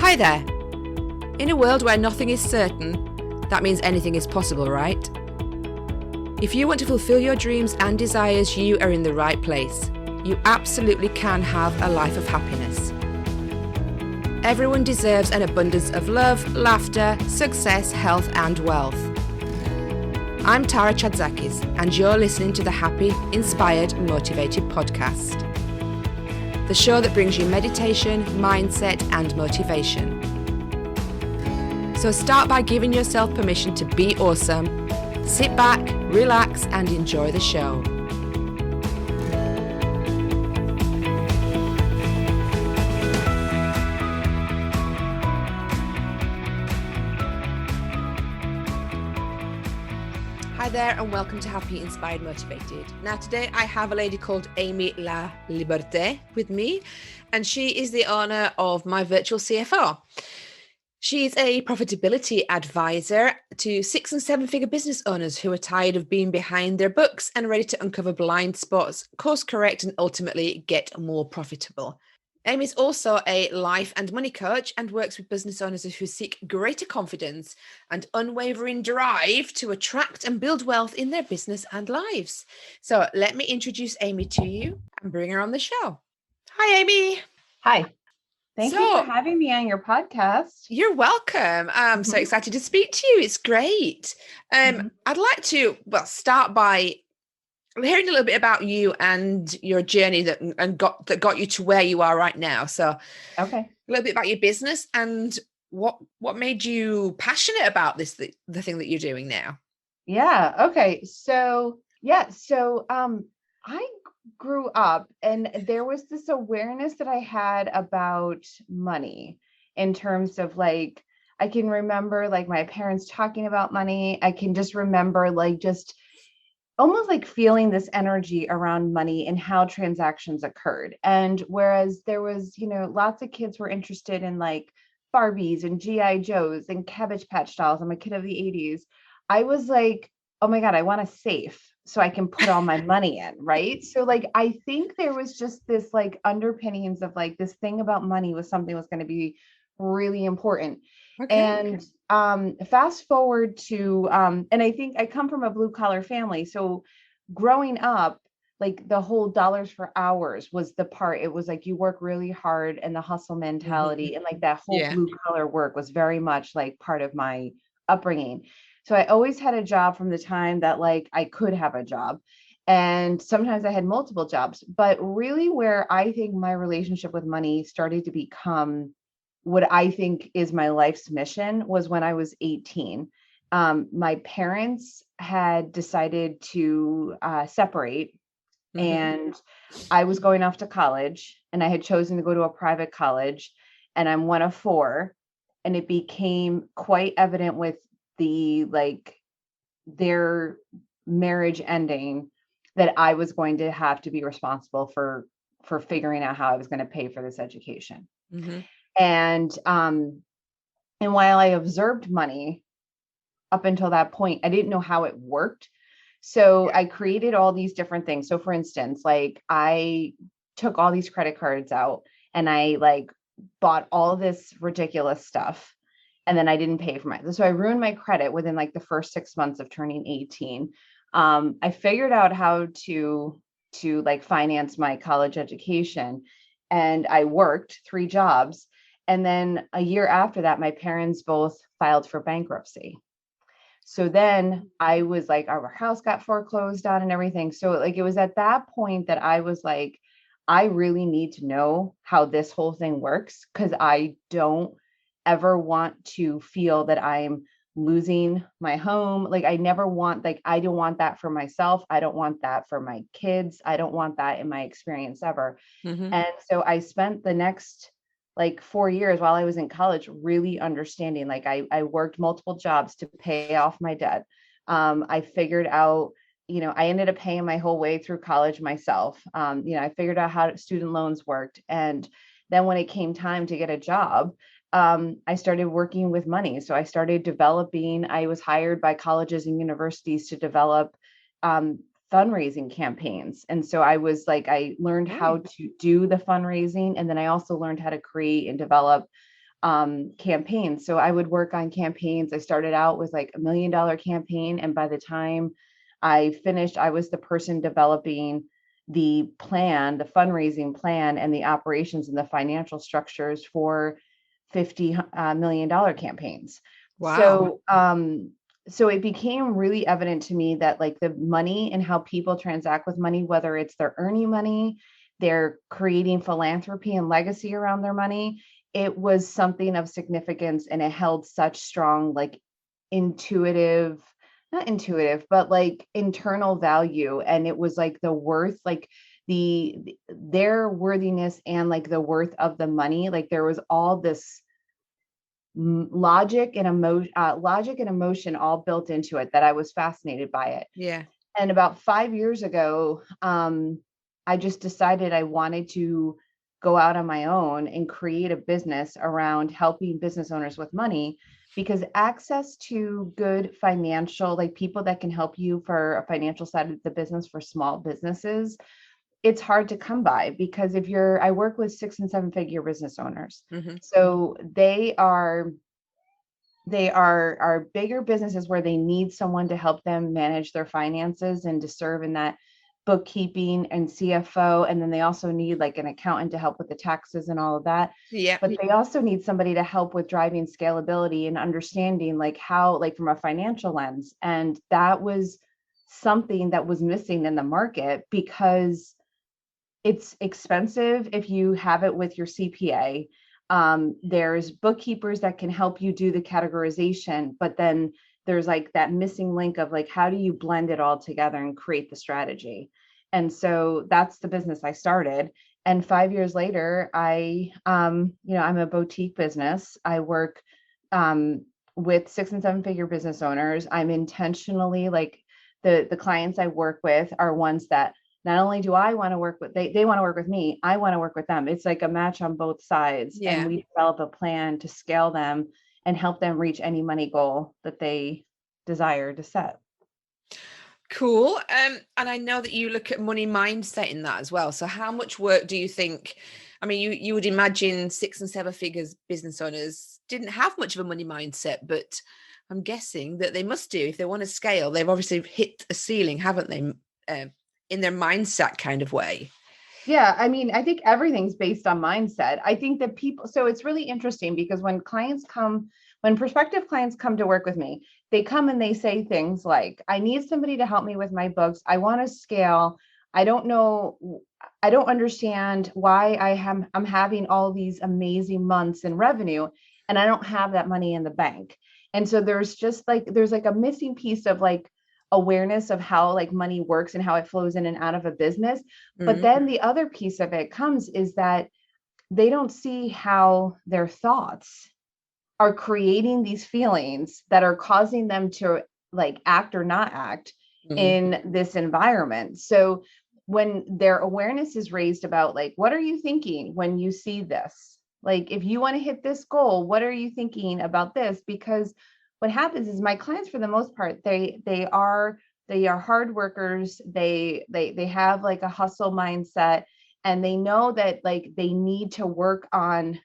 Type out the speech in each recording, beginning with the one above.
Hi there. In a world where nothing is certain, that means anything is possible, right? If you want to fulfill your dreams and desires, you are in the right place. You absolutely can have a life of happiness. Everyone deserves an abundance of love, laughter, success, health, and wealth. I'm Tara Chadzakis, and you're listening to the Happy, Inspired, Motivated podcast. The show that brings you meditation, mindset, and motivation. So start by giving yourself permission to be awesome. Sit back, relax, and enjoy the show. Hi there, and welcome to Happy, Inspired, Motivated. Now today I have a lady called Aimee LaLiberte with me, and she is the owner of My Virtual CFO. She's a profitability advisor to 6- and 7-figure business owners who are tired of being behind their books and ready to uncover blind spots, course correct, and ultimately get more profitable. Aimee is also a life and money coach and works with business owners who seek greater confidence and unwavering drive to attract and build wealth in their business and lives. So let me introduce Aimee to you and bring her on the show. Hi, Aimee. Hi. Thank you for having me on your podcast. You're welcome. I'm so excited to speak to you. It's great. I'd like to, start by hearing a little bit about you and your journey that got you to where you are right now. So okay, a little bit about your business and what made you passionate about this, the thing that you're doing now. Yeah. Okay. So I grew up and there was this awareness that I had about money in terms of like, I can remember like my parents talking about money. I can just remember like just almost like feeling this energy around money and how transactions occurred. And whereas there was, lots of kids were interested in like Barbies and G.I. Joes and Cabbage Patch dolls. I'm a kid of the 80s. I was like, oh my God, I want a safe so I can put all my money in, right? So like, I think there was just this like underpinnings of like this thing about money was something was going to be really important. Okay. And fast forward to, and I think I come from a blue collar family. So growing up, like the whole dollars for hours was the part. It was like you work really hard and the hustle mentality and like that whole blue collar work was very much like part of my upbringing. So I always had a job from the time that like I could have a job. And sometimes I had multiple jobs, but really where I think my relationship with money started to become what I think is my life's mission was when I was 18. My parents had decided to separate and I was going off to college and I had chosen to go to a private college and I'm one of 4. And it became quite evident with their marriage ending that I was going to have to be responsible for figuring out how I was going to pay for this education. And while I observed money up until that point, I didn't know how it worked. So I created all these different things. So for instance, like I took all these credit cards out and I like bought all this ridiculous stuff and then I didn't pay for it. So I ruined my credit within like the first 6 months of turning 18. I figured out how to like finance my college education and I worked 3 jobs. And then a year after that, my parents both filed for bankruptcy. So then I was like, our house got foreclosed on and everything. So like, it was at that point that I was like, I really need to know how this whole thing works because I don't ever want to feel that I'm losing my home. Like I never want, like, I don't want that for myself. I don't want that for my kids. I don't want that in my experience ever. And so I spent the next like 4 years while I was in college, really understanding, like I worked multiple jobs to pay off my debt. I figured out, I ended up paying my whole way through college myself. I figured out how student loans worked. And then when it came time to get a job, I started working with money. So I started developing, I was hired by colleges and universities to develop fundraising campaigns. And so I was like, I learned how to do the fundraising. And then I also learned how to create and develop campaigns. So I would work on campaigns. I started out with like $1 million campaign. And by the time I finished, I was the person developing the plan, the fundraising plan, and the operations and the financial structures for $50 million campaigns. Wow. So it became really evident to me that like the money and how people transact with money, whether it's they're earning money, they're creating philanthropy and legacy around their money, it was something of significance, and it held such strong, like intuitive, not intuitive, but like internal value. And it was like the worth, like their worthiness and like the worth of the money. Like there was all this logic and emotion all built into it that I was fascinated by it. Yeah. And about 5 years ago, I just decided I wanted to go out on my own and create a business around helping business owners with money, because access to good financial, like people that can help you for a financial side of the business for small businesses, it's hard to come by. Because I work with 6 and 7 figure business owners. Mm-hmm. So they are bigger businesses where they need someone to help them manage their finances and to serve in that bookkeeping and CFO. And then they also need like an accountant to help with the taxes and all of that. Yeah. But they also need somebody to help with driving scalability and understanding like how, like from a financial lens. And that was something that was missing in the market, because it's expensive if you have it with your CPA. There's bookkeepers that can help you do the categorization, but then there's like that missing link of like, how do you blend it all together and create the strategy? And so that's the business I started. And 5 years later, I'm a boutique business. I work with 6 and 7 figure business owners. I'm intentionally like the clients I work with are ones that not only do I want to work with, they want to work with me, I want to work with them. It's like a match on both sides. Yeah. And we develop a plan to scale them and help them reach any money goal that they desire to set. Cool. And I know that you look at money mindset in that as well. So how much work do you think, I mean, you would imagine 6 and 7 figures business owners didn't have much of a money mindset, but I'm guessing that they must do if they want to scale. They've obviously hit a ceiling, haven't they? In their mindset kind of way. Yeah, I mean, I think everything's based on mindset. I think that so it's really interesting because when prospective clients come to work with me, they come and they say things like, I need somebody to help me with my books. I want to scale. I don't understand why I'm having all these amazing months in revenue and I don't have that money in the bank. And so there's like a missing piece of like awareness of how like money works and how it flows in and out of a business. But then the other piece of it comes is that they don't see how their thoughts are creating these feelings that are causing them to like act or not act in this environment. So when their awareness is raised about like, what are you thinking when you see this? Like, if you want to hit this goal, what are you thinking about this? Because what happens is my clients, for the most part, they are hard workers. They have like a hustle mindset, and they know that like they need to work on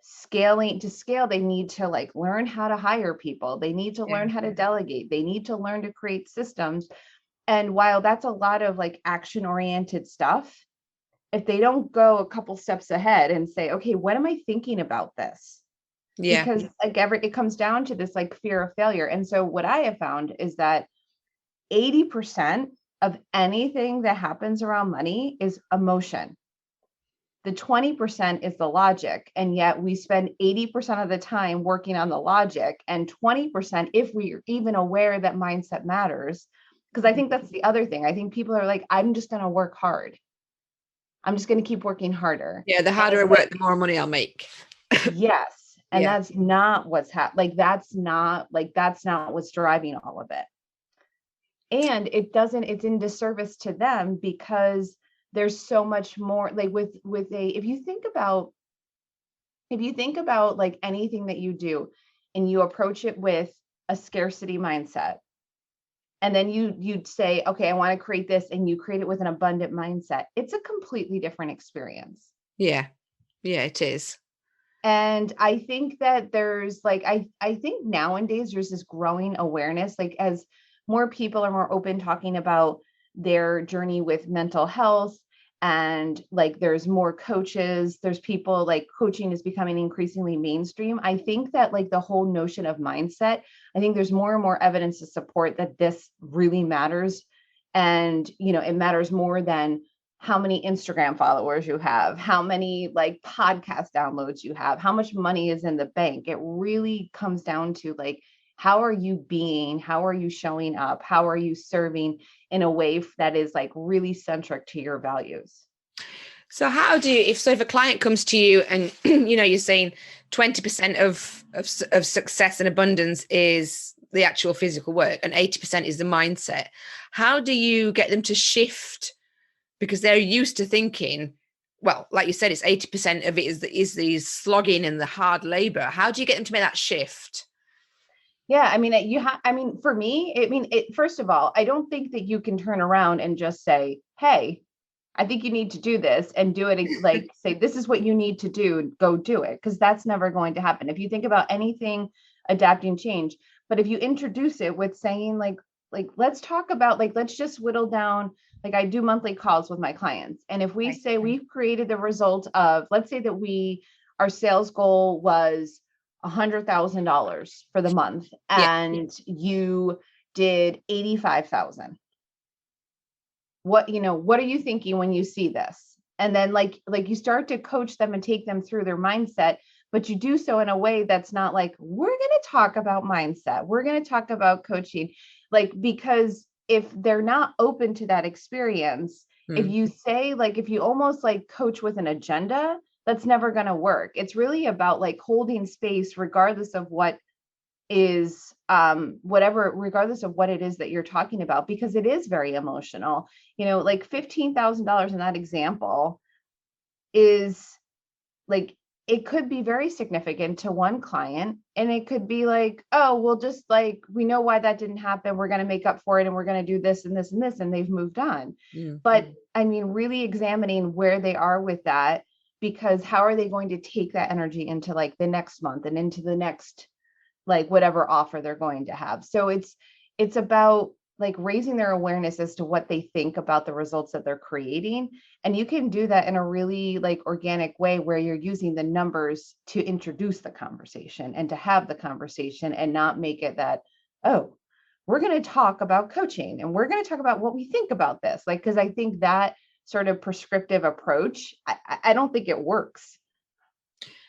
scaling. To scale, they need to like learn how to hire people. They need to learn how to delegate. They need to learn to create systems. And while that's a lot of like action oriented stuff, if they don't go a couple steps ahead and say, okay, what am I thinking about this? Yeah. Because like it comes down to this like fear of failure. And so what I have found is that 80% of anything that happens around money is emotion. The 20% is the logic. And yet we spend 80% of the time working on the logic, and 20%, if we're even aware that mindset matters. Because I think that's the other thing. I think people are like, I'm just going to work hard. I'm just going to keep working harder. Yeah. The harder I work, the more money I'll make. Yes. And that's not what's happening. That's not what's driving all of it. And it's in disservice to them, because there's so much more like if you think about like anything that you do and you approach it with a scarcity mindset, and then you'd say, okay, I want to create this, and you create it with an abundant mindset, it's a completely different experience. Yeah. Yeah, it is. And I think that there's like, I think nowadays there's this growing awareness, like as more people are more open talking about their journey with mental health, and like there's more coaches, there's people, like coaching is becoming increasingly mainstream. I think that like the whole notion of mindset, I think there's more and more evidence to support that this really matters. And, it matters more than how many Instagram followers you have, how many like podcast downloads you have, how much money is in the bank. It really comes down to like, how are you being? How are you showing up? How are you serving in a way that is like really centric to your values? So how do you, if a client comes to you and, you're saying 20% of success and abundance is the actual physical work and 80% is the mindset, how do you get them to shift? Because they're used to thinking, well, like you said, it's 80% of it is the slogging and the hard labor. How do you get them to make that shift? Yeah, I mean, for me, first of all, I don't think that you can turn around and just say, hey, I think you need to do this and do it, like say, this is what you need to do, go do it. Because that's never going to happen. If you think about anything, adapting change, but if you introduce it with saying let's talk about, like, let's just whittle down, like I do monthly calls with my clients. And if we say we've created the result of, let's say that our sales goal was $100,000 for the month, and you did 85,000. What are you thinking when you see this? And then like you start to coach them and take them through their mindset, but you do so in a way that's not like, we're going to talk about mindset, we're going to talk about coaching, like, because if they're not open to that experience, if you say, like, if you almost like coach with an agenda, that's never going to work. It's really about like holding space regardless of what is regardless of what it is that you're talking about, because it is very emotional. Like $15,000 in that example is like, it could be very significant to one client, and it could be like, oh, well, just like, we know why that didn't happen, we're going to make up for it, and we're going to do this and this and this, and they've moved on. But I mean, really examining where they are with that, because how are they going to take that energy into like the next month and into the next, like, whatever offer they're going to have. So it's about like raising their awareness as to what they think about the results that they're creating. And you can do that in a really like organic way, where you're using the numbers to introduce the conversation and to have the conversation, and not make it that, oh, we're going to talk about coaching and we're going to talk about what we think about this. Like, because I think that sort of prescriptive approach, I don't think it works.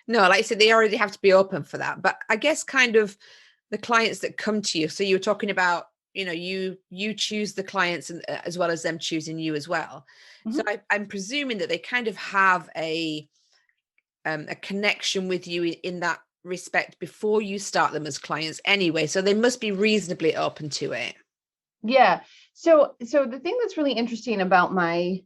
No, like I said, they already have to be open for that. But I guess kind of the clients that come to you, so you were talking about, you choose the clients, and as well as them choosing you as well. So I'm presuming that they kind of have a connection with you in that respect before you start them as clients anyway. So they must be reasonably open to it. Yeah. So the thing that's really interesting about my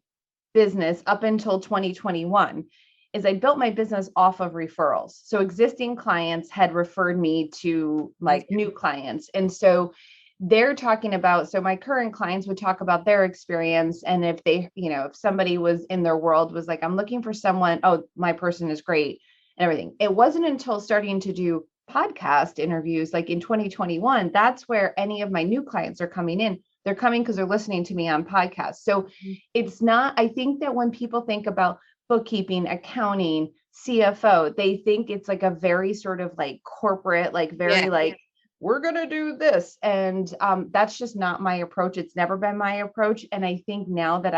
business up until 2021 is I built my business off of referrals. So existing clients had referred me to like new clients. And so they're talking about, so my current clients would talk about their experience. And if they, if somebody was in their world was like, I'm looking for someone, oh, my person is great and everything. It wasn't until starting to do podcast interviews, like in 2021, that's where any of my new clients are coming in. They're coming because they're listening to me on podcasts. So it's not, I think that when people think about bookkeeping, accounting, CFO, they think it's like a very sort of like corporate, like very like, we're going to do this. And that's just not my approach. It's never been my approach. And I think now that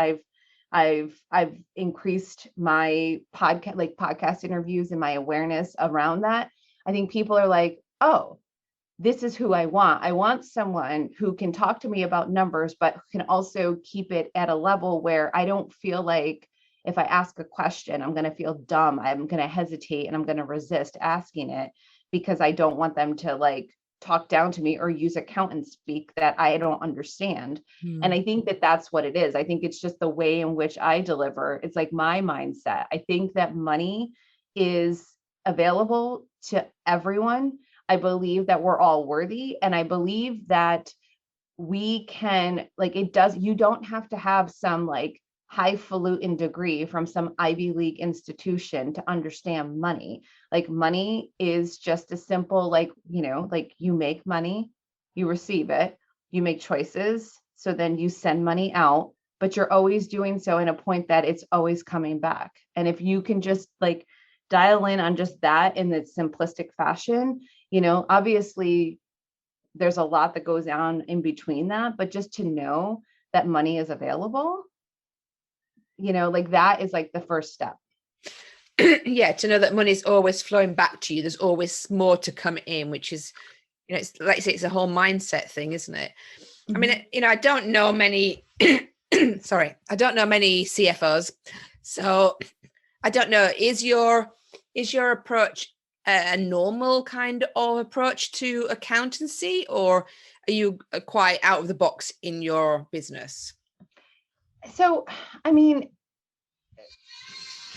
I've increased my podcast interviews and my awareness around that, I think people are like, oh, this is who I want. I want someone who can talk to me about numbers, but can also keep it at a level where I don't feel like if I ask a question, I'm going to feel dumb. I'm going to hesitate and I'm going to resist asking it, because I don't want them to like talk down to me or use accountant speak that I don't understand. And I think that that's what it is. I think it's just the way in which I deliver. It's like my mindset. I think that money is available to everyone. I believe that we're all worthy. And I believe that we can, like, you don't have to have some like highfalutin degree from some Ivy League institution to understand money. Like money is just a simple, like, like you make money, you receive it, you make choices. So then you send money out, but you're always doing so in a point that it's always coming back. And if you can just like dial in on just that in the simplistic fashion, obviously there's a lot that goes on in between that, but just to know that money is available, like that is like the first step. Yeah, to know that money's always flowing back to you. There's always more to come in, which is, it's like you say, it's a whole mindset thing, isn't it? Mm-hmm. I mean, I don't know many, sorry, I don't know many CFOs. So I don't know, is your approach a normal kind of approach to accountancy, or are you quite out of the box in your business? So, I mean,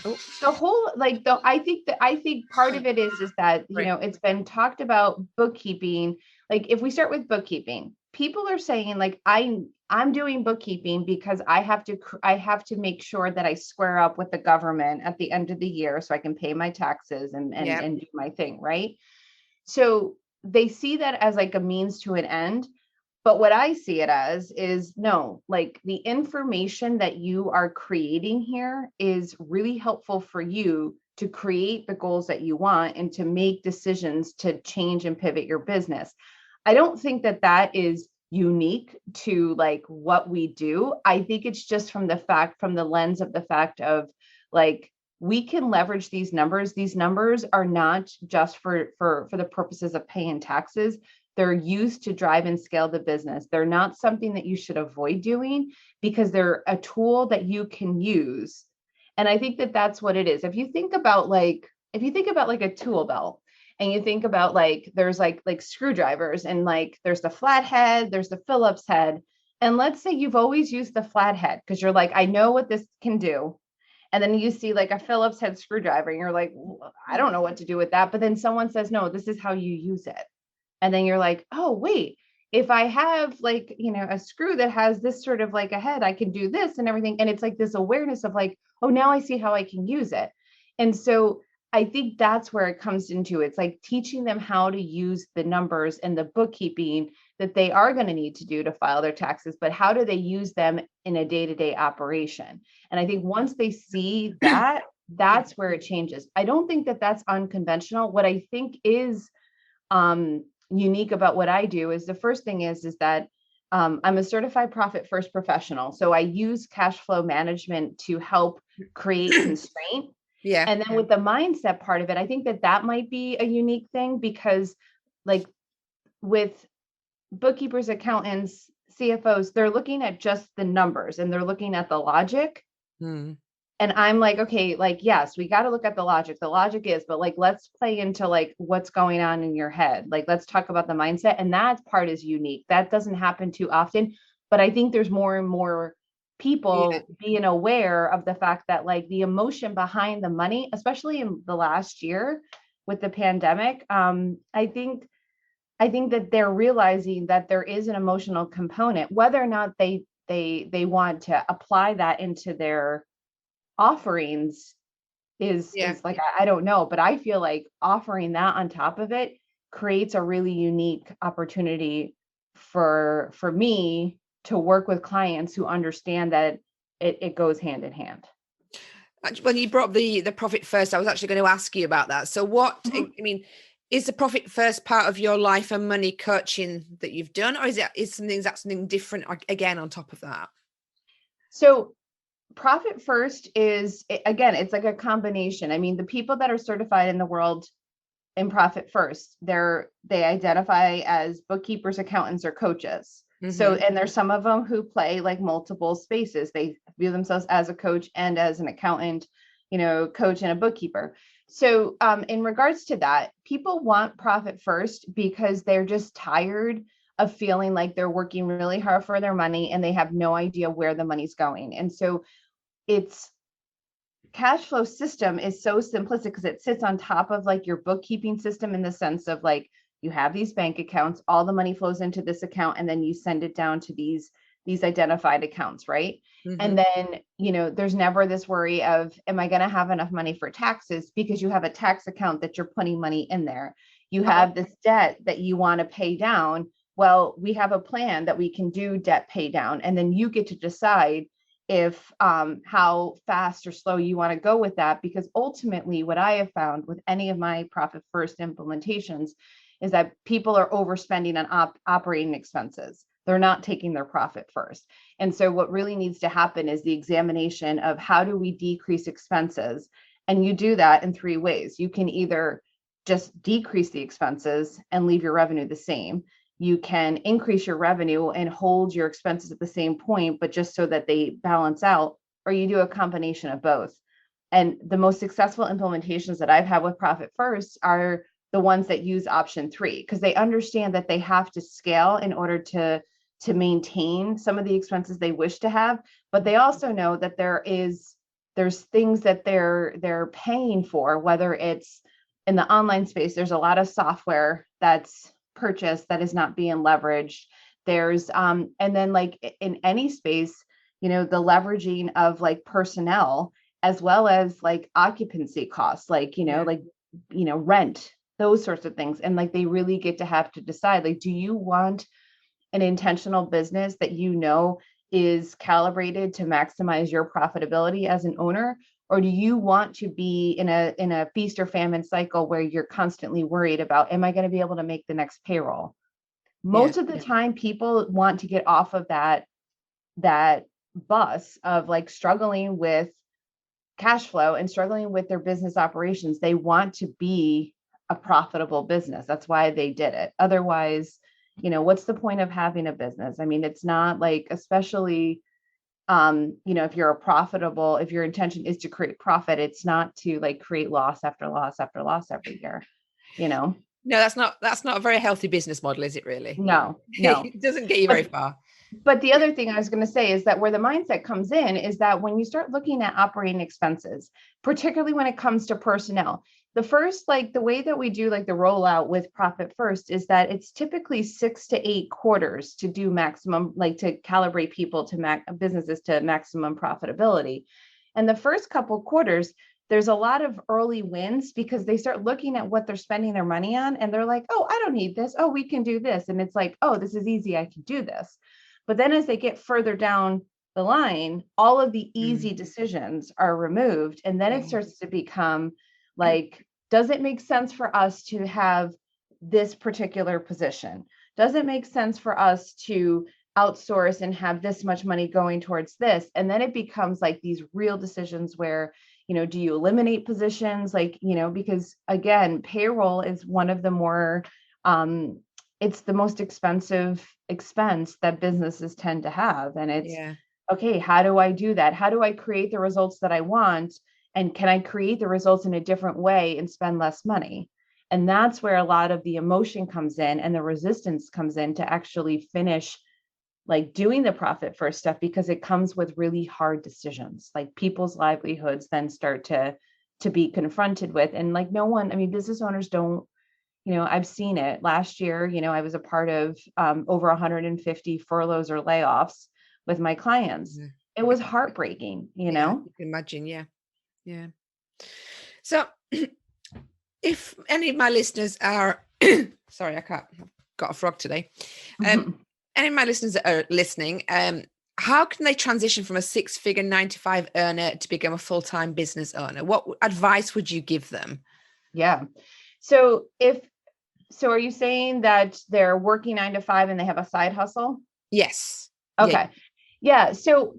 the whole, I think part of it is that, it's been talked about bookkeeping. Like if we start with bookkeeping, people are saying like, I'm doing bookkeeping because I have to make sure that I square up with the government at the end of the year so I can pay my taxes and do my thing. Right. So they see that as like a means to an end. But what I see it as is no, like the information that you are creating here is really helpful for you to create the goals that you want and to make decisions to change and pivot your business. I don't think that is unique to like what we do. I think it's just from the lens of the fact of like, we can leverage these numbers. These numbers are not just for the purposes of paying taxes. They're used to drive and scale the business. They're not something that you should avoid doing because they're a tool that you can use. And I think that that's what it is. If you think about like a tool belt, and you think about like, there's like screwdrivers, and like, there's the flathead, there's the Phillips head. And let's say you've always used the flathead because you're like, I know what this can do. And then you see like a Phillips head screwdriver and you're like, I don't know what to do with that. But then someone says, no, this is how you use it. And then you're like, oh, wait, if I have like, a screw that has this sort of like a head, I can do this and everything. And it's like this awareness of like, oh, now I see how I can use it. And so I think that's where it comes into. It's like teaching them how to use the numbers and the bookkeeping that they are going to need to do to file their taxes, but how do they use them in a day-to-day operation? And I think once they see that, that's where it changes. I don't think that that's unconventional. What I think is unique about what I do is the first thing is that I'm a certified profit first professional. So I use cash flow management to help create constraint. Yeah. And then with the mindset part of it, I think that might be a unique thing because like with bookkeepers, accountants, CFOs, they're looking at just the numbers and they're looking at the logic. And I'm like, okay, like, yes, we got to look at the logic. The logic is, but like, let's play into like what's going on in your head. Like, let's talk about the mindset. And that part is unique. That doesn't happen too often. But I think there's more and more people being aware of the fact that like the emotion behind the money, especially in the last year with the pandemic, I think that they're realizing that there is an emotional component, whether or not they want to apply that into their offerings is like, I don't know, but I feel like offering that on top of it creates a really unique opportunity for me to work with clients who understand that it goes hand in hand. When you brought up the profit first, I was actually going to ask you about that. So what, I mean, is the profit first part of your life and money coaching that you've done, or is something different again on top of that? So profit first is, again, it's like a combination. I mean, the people that are certified in the world in profit first, they identify as bookkeepers, accountants, or coaches. So, and there's some of them who play like multiple spaces. They view themselves as a coach and as an accountant, coach and a bookkeeper. So in regards to that, people want profit first because they're just tired of feeling like they're working really hard for their money and they have no idea where the money's going. And so it's cash flow system is so simplistic because it sits on top of like your bookkeeping system in the sense of like, you have these bank accounts, all the money flows into this account, and then you send it down to these these identified accounts, right? Mm-hmm. And then, there's never this worry of, am I going to have enough money for taxes? Because you have a tax account that you're putting money in there. You have this debt that you want to pay down. Well, we have a plan that we can do debt pay down. And then you get to decide if how fast or slow you want to go with that. Because ultimately, what I have found with any of my profit first implementations is that people are overspending on operating expenses. They're not taking their profit first. And so what really needs to happen is the examination of how do we decrease expenses? And you do that in three ways. You can either just decrease the expenses and leave your revenue the same. You can increase your revenue and hold your expenses at the same point, but just so that they balance out, or you do a combination of both. And the most successful implementations that I've had with Profit First are the ones that use option 3, because they understand that they have to scale in order to maintain some of the expenses they wish to have, but they also know that there's things that they're paying for, whether it's in the online space. There's a lot of software that's purchased that is not being leveraged. There's and then like in any space, the leveraging of like personnel as well as like occupancy costs, like rent, those sorts of things. And like they really get to have to decide, like, do you want an intentional business that is calibrated to maximize your profitability as an owner, or do you want to be in a feast or famine cycle where you're constantly worried about, am I going to be able to make the next payroll? Most of the time, people want to get off of that bus of like struggling with cash flow and struggling with their business operations. They want to be a profitable business. That's why they did it. Otherwise, what's the point of having a business? I mean, it's not like, especially, if your intention is to create profit, it's not to like create loss after loss after loss every year, No, that's not a very healthy business model, is it really? No. It doesn't get you very far. But the other thing I was going to say is that where the mindset comes in is that when you start looking at operating expenses, particularly when it comes to personnel, the first, like the way that we do like the rollout with Profit First is that it's typically 6 to 8 quarters to do maximum, like to calibrate people to businesses to maximum profitability. And the first couple quarters, there's a lot of early wins because they start looking at what they're spending their money on and they're like, oh, I don't need this. Oh, we can do this. And it's like, oh, this is easy. I can do this. But then as they get further down the line, all of the easy decisions are removed. And then it starts to become like, does it make sense for us to have this particular position? Does it make sense for us to outsource and have this much money going towards this? And then it becomes like these real decisions where, do you eliminate positions? Like, because again, payroll is one of the more, it's the most expensive expense that businesses tend to have. And it's, okay, how do I do that? How do I create the results that I want? And can I create the results in a different way and spend less money? And that's where a lot of the emotion comes in and the resistance comes in to actually finish like doing the Profit First stuff, because it comes with really hard decisions. Like people's livelihoods then start to be confronted with. And like business owners don't, I've seen it last year. I was a part of over 150 furloughs or layoffs with my clients. It was heartbreaking, You can imagine. Yeah. So if any of my listeners are, sorry, I've got a frog today. Any of my listeners that are listening, how can they transition from a 6-figure 9-to-5 earner to become a full-time business owner? What advice would you give them? Yeah. So are you saying that they're working 9 to 5 and they have a side hustle? Yes. Okay. Yeah. So,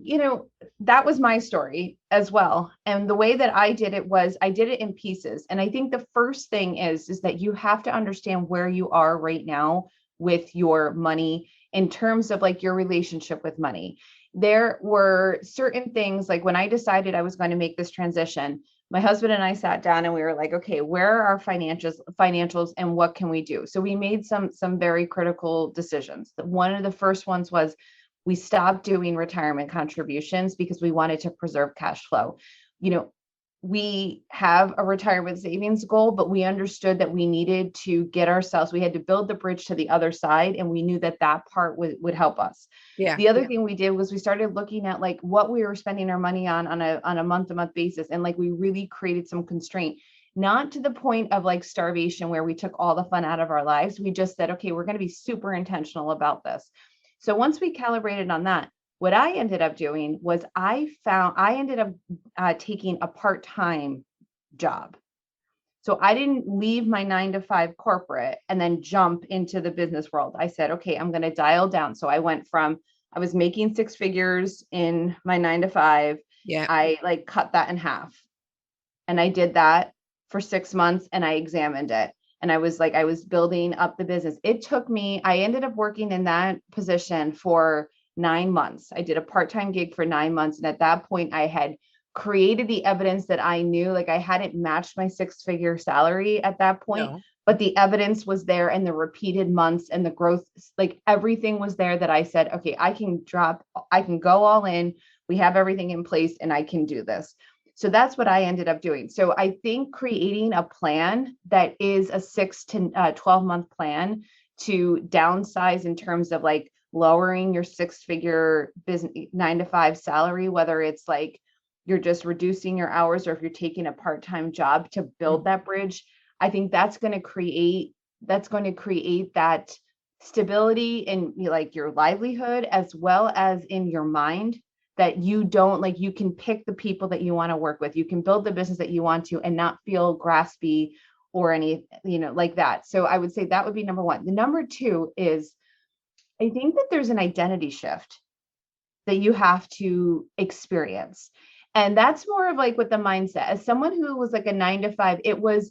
that was my story as well. And the way that I did it was I did it in pieces. And I think the first thing is that you have to understand where you are right now with your money in terms of like your relationship with money. There were certain things, like when I decided I was going to make this transition, my husband and I sat down and we were like, okay, where are our financials and what can we do? So we made some very critical decisions. One of the first ones was we stopped doing retirement contributions because we wanted to preserve cash flow. we have a retirement savings goal, but we understood that we needed to get ourselves, we had to build the bridge to the other side. And we knew that that part would help us. Yeah. The other thing we did was we started looking at like what we were spending our money on a month to month basis. And like, we really created some constraint, not to the point of like starvation where we took all the fun out of our lives. We just said, okay, we're going to be super intentional about this. So once we calibrated on that, what I ended up doing was I ended up taking a part-time job. So I didn't leave my 9 to 5 corporate and then jump into the business world. I said, okay, I'm going to dial down. So I went from, I was making 6 figures in my 9 to 5. Yeah. I like cut that in half. And I did that for 6 months and I examined it. And I was building up the business. It took me, I ended up working in that position for 9 months. I did a part-time gig for 9 months. And at that point, I had created the evidence that I knew, like I hadn't matched my 6-figure salary at that point, No. but the evidence was there and the repeated months and the growth, like everything was there that I said, okay, I can go all in. We have everything in place and I can do this. So that's what I ended up doing. So I think creating a plan that is a 6 to 12-month plan to downsize in terms of like lowering your 6-figure business 9 to 5 salary, whether it's like you're just reducing your hours or if you're taking a part-time job to build that bridge, I think that's going to create that stability in like your livelihood as well as in your mind, that you don't like, you can pick the people that you want to work with. You can build the business that you want to and not feel graspy or any, like that. So I would say that would be number one. The number two is I think that there's an identity shift that you have to experience. And that's more of like with the mindset. As someone who was like a 9 to 5, it was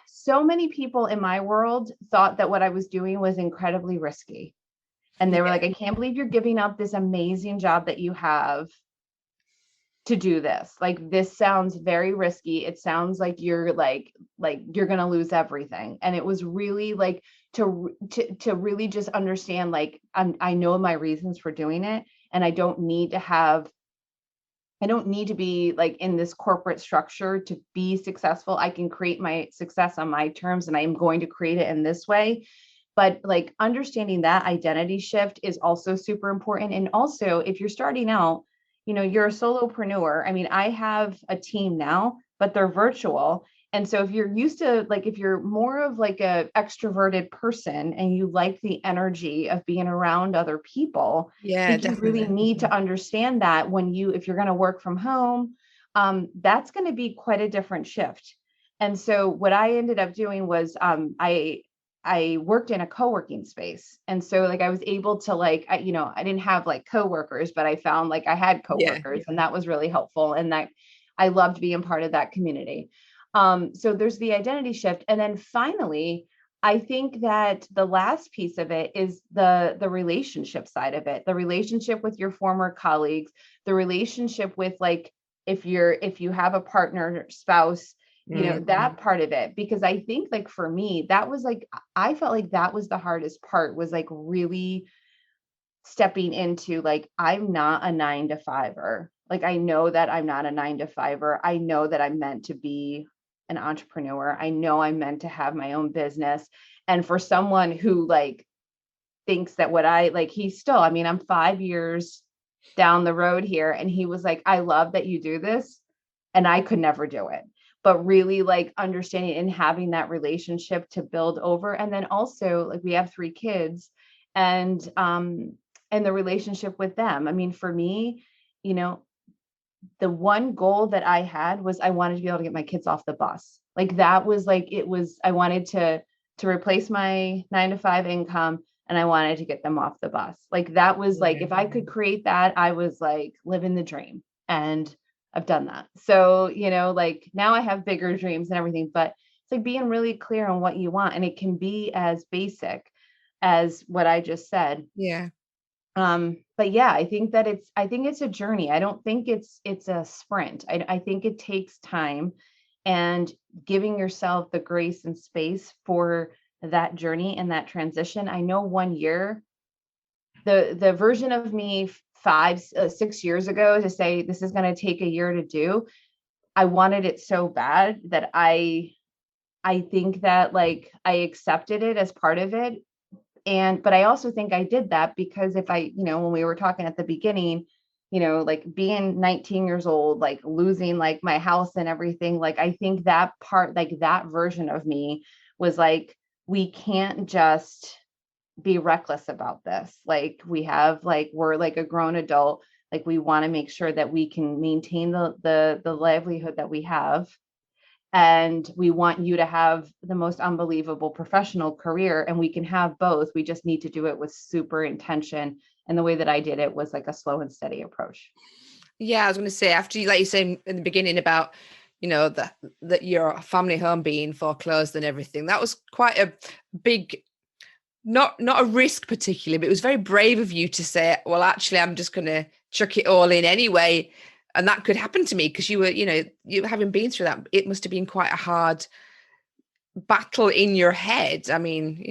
so many people in my world thought that what I was doing was incredibly risky. And they were like, I can't believe you're giving up this amazing job that you have to do this. Like, this sounds very risky. It sounds like you're like you're going to lose everything. And it was really like to really just understand, like, I know my reasons for doing it. And I don't need to be like in this corporate structure to be successful. I can create my success on my terms and I am going to create it in this way. But like understanding that identity shift is also super important. And also if you're starting out, you're a solopreneur. I mean, I have a team now, but they're virtual. And so if you're used to, like, if you're more of like a extroverted person and you like the energy of being around other people, I think you really need to understand that if you're going to work from home, that's going to be quite a different shift. And so what I ended up doing was I worked in a co-working space. And so like I was able to like, I didn't have like coworkers, but I found like I had coworkers and that was really helpful. And that I loved being part of that community. So there's the identity shift. And then finally, I think that the last piece of it is the relationship side of it, the relationship with your former colleagues, the relationship with like, if you have a partner, spouse, that part of it, because I think like for me, that was like, I felt like that was the hardest part, was like really stepping into like, I'm not a 9 to 5er. Like, I know that I'm not a 9 to 5er. I know that I'm meant to be an entrepreneur. I know I'm meant to have my own business. And for someone who like thinks that I'm 5 years down the road here. And he was like, I love that you do this. And I could never do it. But really like understanding and having that relationship to build over. And then also like we have 3 kids and the relationship with them. I mean, for me, the one goal that I had was I wanted to be able to get my kids off the bus. Like that was like, I wanted to replace my 9 to 5 income and I wanted to get them off the bus. Like that was like, if I could create that, I was like living the dream. And I've done that. So, like now I have bigger dreams and everything, but it's like being really clear on what you want. And it can be as basic as what I just said. Yeah. But yeah, I think it's a journey. I don't think it's a sprint. I think it takes time and giving yourself the grace and space for that journey and that transition. I know 1 year, the version of me 6 years ago to say this is going to take a year to do, I wanted it so bad that I think that like I accepted it as part of it. But I also think I did that because if I, when we were talking at the beginning, like being 19 years old, like losing like my house and everything, like I think that part, like that version of me was like, we can't just be reckless about this. Like we're like a grown adult. Like we want to make sure that we can maintain the livelihood that we have, and we want you to have the most unbelievable professional career, and we can have both. We just need to do it with super intention. And the way that I did it was like a slow and steady approach. Yeah, I was going to say, after you, like you say in the beginning about, that your family home being foreclosed and everything, that was quite a big, not a risk particularly, but it was very brave of you to say, well, actually, I'm just going to chuck it all in anyway. And that could happen to me because you were, you having been through that, it must have been quite a hard battle in your head. I mean,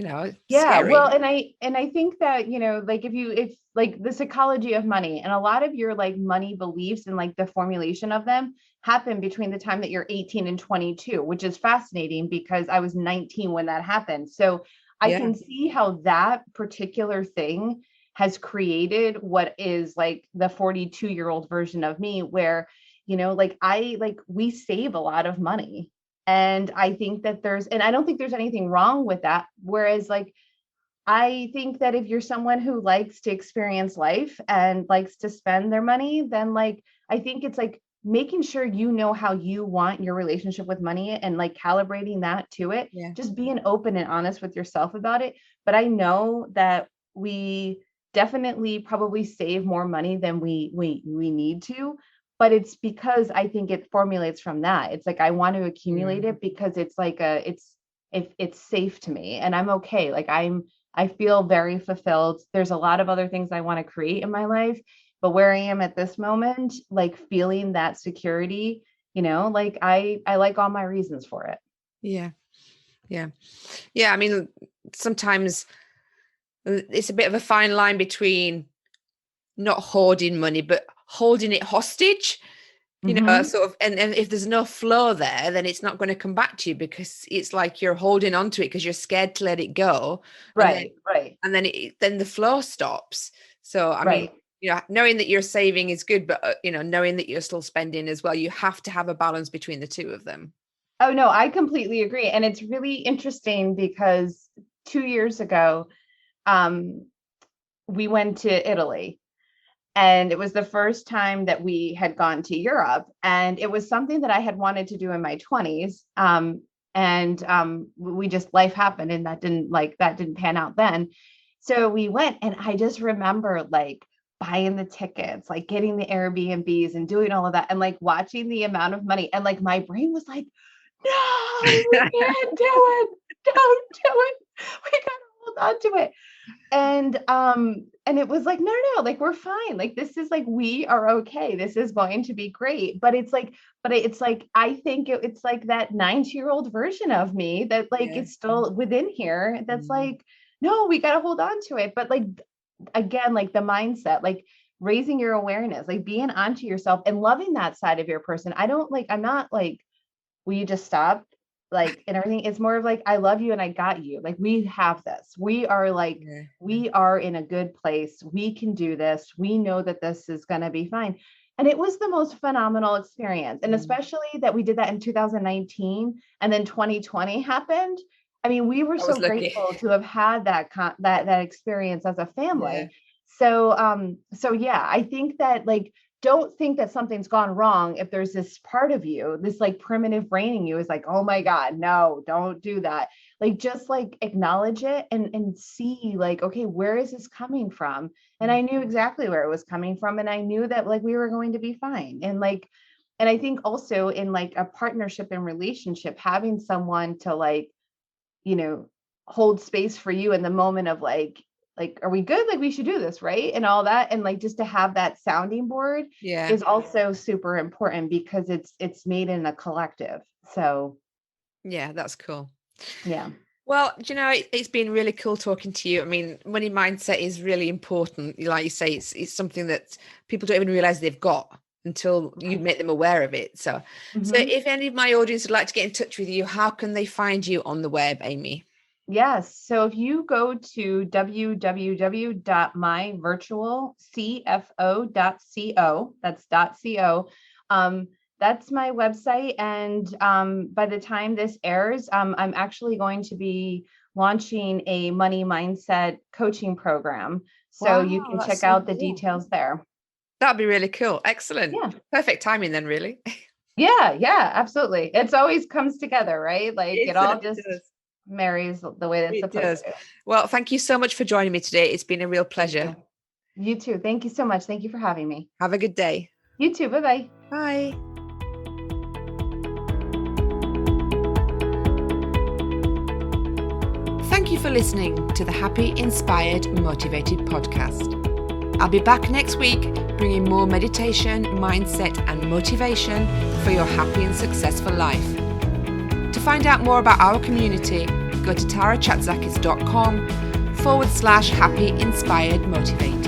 Yeah, scary. well, and I think that, like if like the psychology of money, and a lot of your like money beliefs and like the formulation of them happen between the time that you're 18 and 22, which is fascinating because I was 19 when that happened. So I Yeah. can see how that particular thing has created what is like the 42-year-old version of me, where, like we save a lot of money. And I think that and I don't think there's anything wrong with that. Whereas like, I think that if you're someone who likes to experience life and likes to spend their money, then like, I think it's like making sure you know how you want your relationship with money and like calibrating that to it, Yeah. just being open and honest with yourself about it. But I know that we definitely probably save more money than we need to, but it's because I think it formulates from that. It's like I want to accumulate it because it's like if it's safe to me and I'm okay. Like I feel very fulfilled. There's a lot of other things I want to create in my life, but where I am at this moment, like feeling that security, like I like all my reasons for it. Yeah. Yeah. Yeah. I mean, sometimes it's a bit of a fine line between not hoarding money, but holding it hostage, Mm-hmm. sort of, and if there's no flow there, then it's not going to come back to you because it's like you're holding on to it because you're scared to let it go. And then, Right, right, then the flow stops. So, I mean, right. knowing that you're saving is good, but, knowing that you're still spending as well, you have to have a balance between the two of them. Oh no, I completely agree. And it's really interesting because 2 years ago, um, we went to Italy. And it was the first time that we had gone to Europe. And it was something that I had wanted to do in my 20s. We just, life happened and that didn't pan out then. So we went, and I just remember like buying the tickets, like getting the Airbnbs and doing all of that, and like watching the amount of money. And like my brain was like, no, we can't do it. Don't do it. We gotta hold on to it. And it was like, no, like we're fine. Like this is like, we are okay. This is going to be great. But it's like I think it's like that 90-year-old version of me that like Yeah. it's still within here. That's Mm. like, no, we got to hold on to it. But like again, like the mindset, like raising your awareness, like being onto yourself and loving that side of your person. I'm not like, will you just stop? Like, and everything. It's more of like, I love you and I got you. Like, we have this. We are like, Yeah. we are in a good place. We can do this. We know that this is going to be fine. And it was the most phenomenal experience. And Mm. especially that we did that in 2019 and then 2020 happened. I mean, we were I was so lucky. grateful to have had that experience as a Yeah. family. So yeah, I think that like, don't think that something's gone wrong if there's this part of you, this like primitive brain in you is like, oh my God, no, don't do that. Like just like acknowledge it and see like, okay, where is this coming from? And I knew exactly where it was coming from. And I knew that like we were going to be fine. And I think also in like a partnership and relationship, having someone to like, you know, hold space for you in the moment of like, are we good? Like we should do this, right? And all that. And like just to have that sounding board Yeah. is also super important because it's made in a collective. So Yeah. That's cool. yeah. Well, it's been really cool talking to you. I mean, money mindset is really important. Like you say, it's something that people don't even realize they've got. until you make them aware of it. So if any of my audience would like to get in touch with you, how can they find you on the web, Aimee? Yes. So if you go to www.myvirtualcfo.co, that's .co, that's my website. And by the time this airs, I'm actually going to be launching a money mindset coaching program. So you can check out the details there. That'd be really cool. Excellent. Yeah. Perfect timing then, really. Yeah, absolutely. It's always comes together, right? Like it all just marries the way that's supposed to. Well, thank you so much for joining me today. It's been a real pleasure. You too. Thank you so much. Thank you for having me. Have a good day. You too. Bye-bye. Bye. Thank you for listening to the Happy, Inspired, Motivated podcast. I'll be back next week bringing more meditation, mindset, and motivation for your happy and successful life. To find out more about our community, go to tarachatzakis.com/happy, inspired, motivated.